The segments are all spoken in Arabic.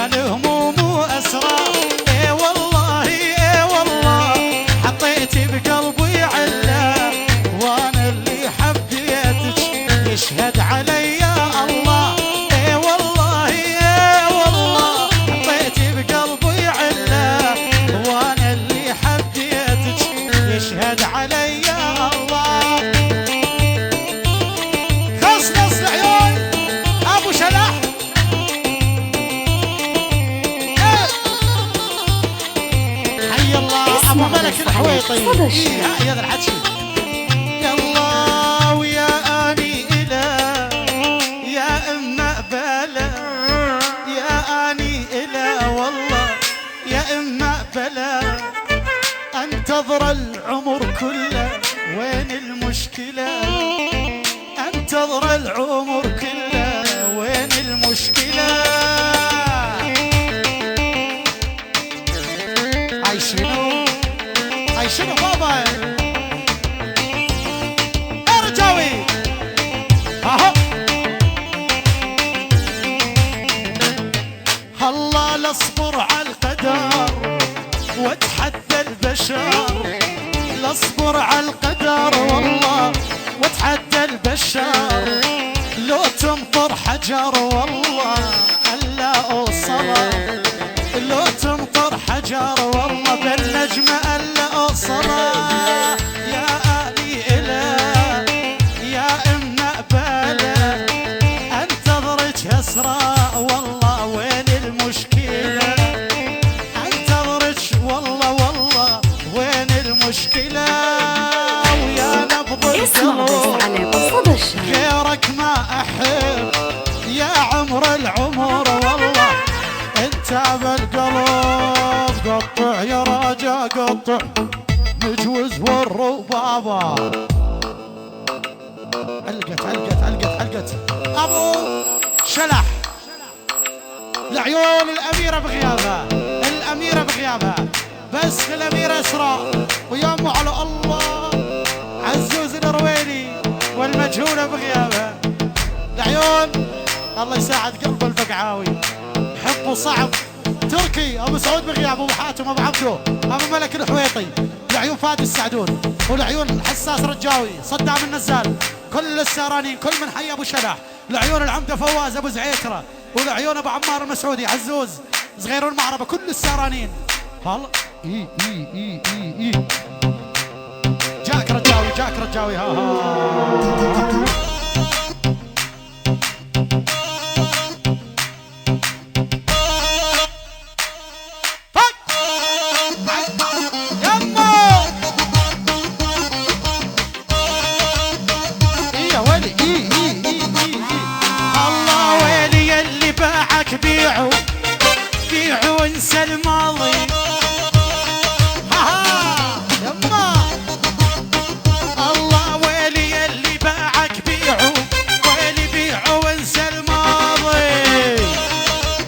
يا الهموم وأسرار. اي والله اي والله حطيتي بقلبي عله، وانا اللي حبيتك يشهد علي الله. اي والله اي والله حطيتي بقلبي عله، وانا اللي حبيتك يشهد علي الله. خص العيون ابو شلح. حي الله ابو ملك الحويطي. يا ذا الحكي يا الله ويا اني اله يا اما بلا، يا اني اله والله يا اما بلا. انتظر العمر كله وين المشكله، انتظر العمر كله وين المشكله. هاي شنو هاي شنو بابا ارجوي اهو. الله لا اصبر على القدر واتحدى البشر، لا اصبر على القدر والله واتحدى البشر. لو تمطر حجر والله الا اوصله، لو تمطر حجر والله بالنجمه الا اوصله. يا الي اله يا اما بلا، انتظرك اسراء والله وين المشكله، انتظرك والله والله وين المشكله. ويا نبض القلب غيرك ما احب يا عمر العمر والله، انت بالقلب قطع يا راجا قطع مجوز والربابه. علقت ابو شلح. العيون الاميره بغيابها، الاميره بغيابها، بس الاميره اسراء ويامه على الله عزوز الرويني والمجهوله بغيابها. العيون الله يساعد قلب الفقعاوي، حبه صعب تركي ابو سعود بغياب، ابو حاتم ابو عبدو ابو ملك الحويطي، العيون فادي السعدون، والعيون حساس رجاوي صدام النزال، كل السارانين كل من حي ابو شلح. العيون العمده فواز ابو زعيتره، والعيون ابو عمار المسعودي عزوز صغيرون المعربه، كل السارانين. هلا اي جاك رجاوي ها بيعوا وانسى الماضي. يما الله ويلي اللي باعك بيعوا، ويلي بيعوا وانسى الماضي.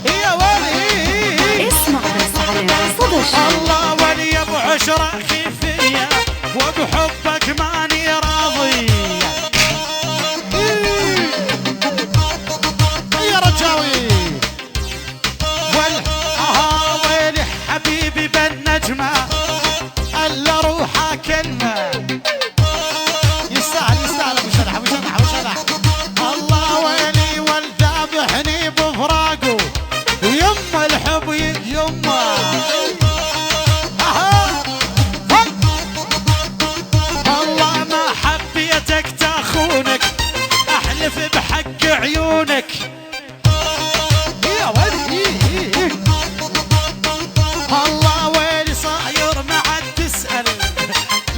يا ويلي اسمع بس على صدى الشام. الله ولي ابو عشرة خفية وبحبك ماني راضي. يا رجاوي حبيبي بالنجمة الا روحه كلمة. يستاهل ابو شلح. الله ويلي والذابحني بفراقه، ويما الحب يما الله ما حبيتك تاخونك، احلف بحق عيونك. يا ولي الله ويلي صاير ما عاد تسأل،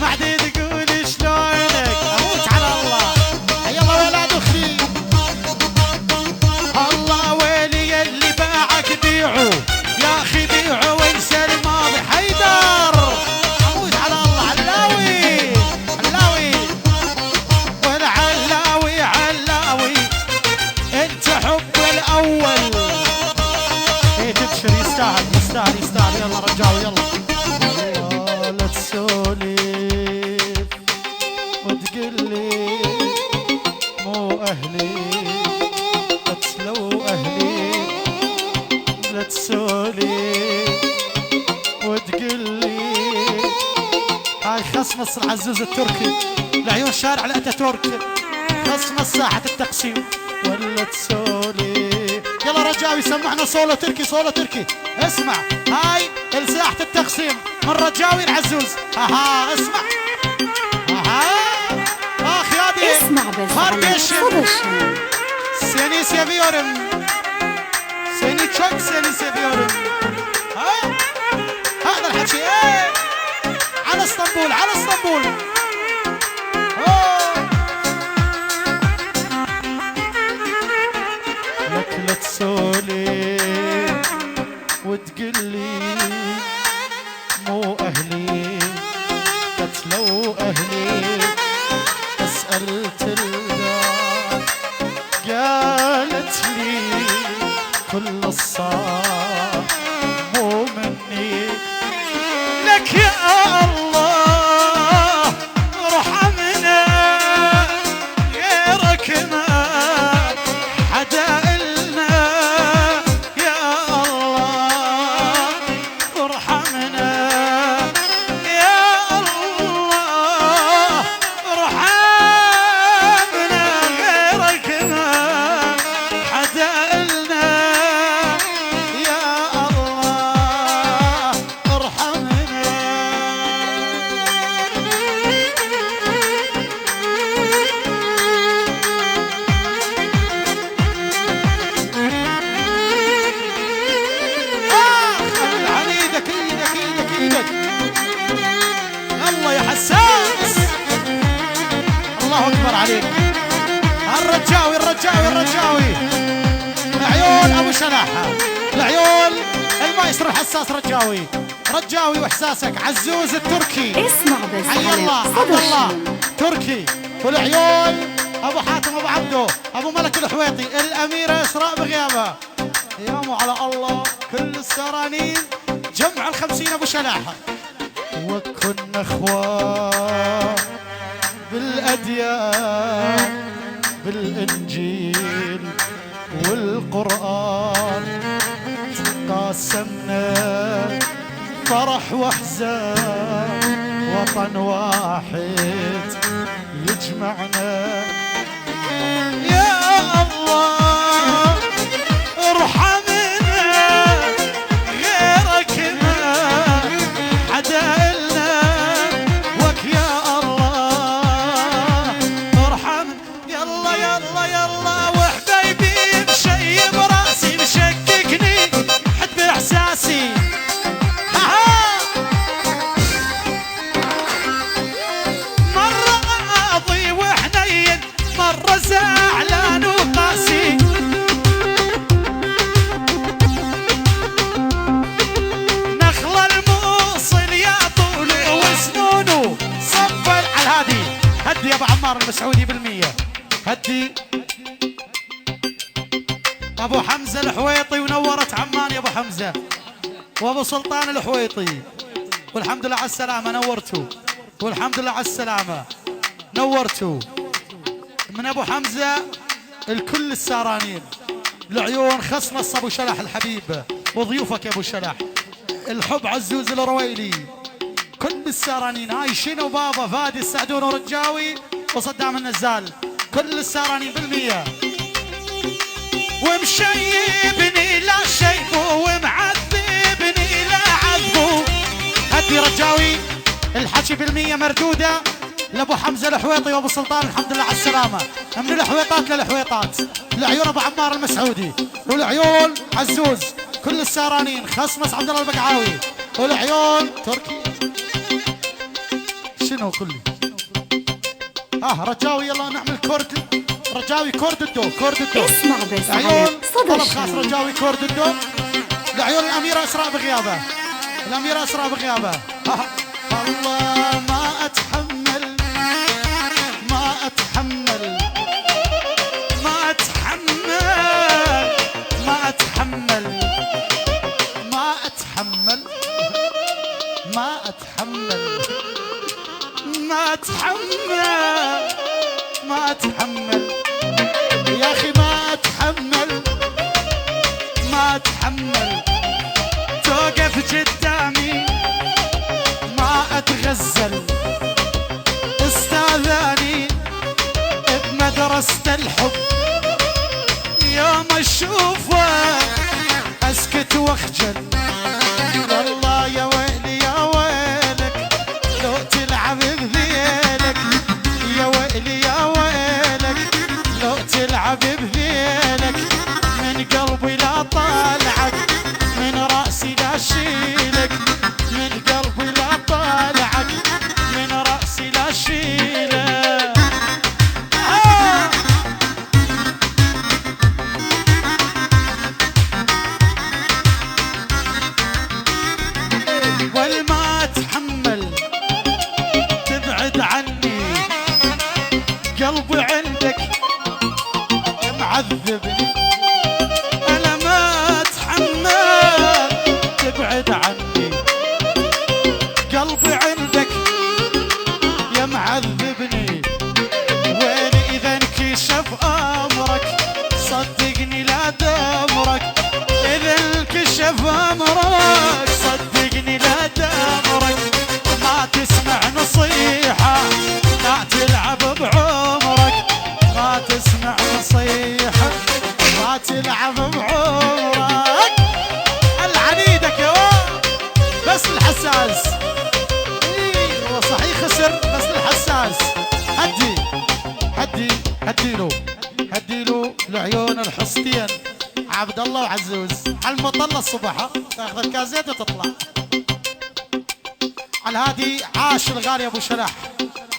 ما عاد تقول شلونك. اموت على الله. يلا ولاد اختي الله ويلي اللي باعك بيعوا يا اخي بيعوا وانسى الماضي. حيدر اموت على الله. علاوي والعلاوي انت حب الاول. ايه تبشر يستاهل. يلا رجاوي يلا لا تسولف وتقلي مو اهلي، لا تسلو اهلي لا تسولي وتقلي هاي خصمص العزوز التركي لعيون شارع الاتاتورك خصمص ساحة التقسيم ولا تسولي. يلا رجاوي سمعنا صولو تركي صولو تركي. اسمع هاي لساحة التقسيم من رجاوي العزوز. اها اسمع اها اخ يا دي اسمع بالفعل seni seviyorum seni çok seni seviyorum. ها هذا الحكي ايه على اسطنبول على اسطنبول. لك لا تسولي وتقلي مو اهلي قتلوا اهلي سألت الدار قالت لي كل الصار مو مني. لك يا الله ارحمنا غيرك ما حدا إلنا. يا الله ارحمنا يا الله ارحمنا غيرك ما حدا إلنا. يا الله ارحمنا. خلي على ايدك ايدك ايدك ايدك. الله يا حساس الله اكبر عليك. الرجاوي الرجاوي الرجاوي لعيون ابو شلاحه لعيون المايسترو الحساس رجاوي رجاوي واحساسك عزوز التركي. اسمع حي الله بالفعل عبد الله تركي والعيون ابو حاتم ابو عبده ابو ملك الحويطي الاميره اسراء بغيابه. يا مو على الله كل السرانين جمع ال50 ابو شلاحه. وكنا اخوان بالاديان بالانجيل والقران قاسمنا فرح واحزان وطن واحد يجمعنا. يا الله ارحمنا غيرك ما حدا إلنا. وك يا الله ارحمنا. يلا يلا يلا وحبايبي مشيب راسي مشككني حد باحساسي. مرة راضي وحنين مرة زعلان وقاسي. نخل الموصل يا طول وسنونه صفل على الهادي. هدي يا ابو عمار المسعودي بالمية هدي ابو حمزة الحويطي ونورت عمان يا ابو حمزة وابو سلطان الحويطي. والحمد لله على السلامة نورتوا والحمد لله على السلامة نورتوا. من ابو حمزة الكل السارانين العيون خصمص ابو شلح الحبيب وضيوفك يا ابو شلح الحب عزوز الرويلي كل السارانين هاي شنو بابا فادي السعدون ورجاوي وصدام النزال كل السارانين بالمية. ومشيبني لا شيبه ومعذبني لا عذبه. هدي رجاوي الحكي بالمية مردودة لابو حمزة الحويطي وابو سلطان الحمد لله على السلامة. من الحويطات للحويطات لعيون ابو عمار المسعودي والعيون عزوز كل السارانين خصمص عبد الله البقعاوي والعيون تركي شنو كله. رجاوي يلا نعمل كورد رجاوي كورد الدو كورد الدو. اسمع بس عيون صدى طلب خاص رجاوي كورد الدو لعيون الاميره اسراء بغيابه الاميره اسراء بغيابه. الله ما اتحمل ما اتحمل ما اتحمل ما اتحمل ما اتحمل ما اتحمل ما اتحمل ما اتحمل يا اخي ما اتحمل ما اتحمل قصد الحب يوم اشوفه اسكت واخجل. والله يا ويلي يا ويلك لو تلعب بذيلك، يا ويلي يا ويلك لو تلعب بذيلك. من قلبي لا طالعك، من راسي لا شيلك، من قلبي لا طالعك، من راسي لا شيلك. والما اتحمل تبعد عني، قلبي عندك معذبني. انا ما اتحمل تبعد عني، قلبي عندك يا معذبني. ويلي اذا انكشف امرك صدقني لا دمرك، اذا انكشف امرك صدقني لا دمرك. ما تسمع نصيحة لا تلعب بعمرك، ما تسمع نصيحة ما تلعب بعمرك. العنيدك يا ولد بس الحساس. هو صحيح خسر بس الحساس. هدي هدي هديله هديله لعيون الحسطين عبد الله وعزوز على المطلة الصبح. تاخذ الكازيت وتطلع على هادي. عاش الغالي ابو شلاح،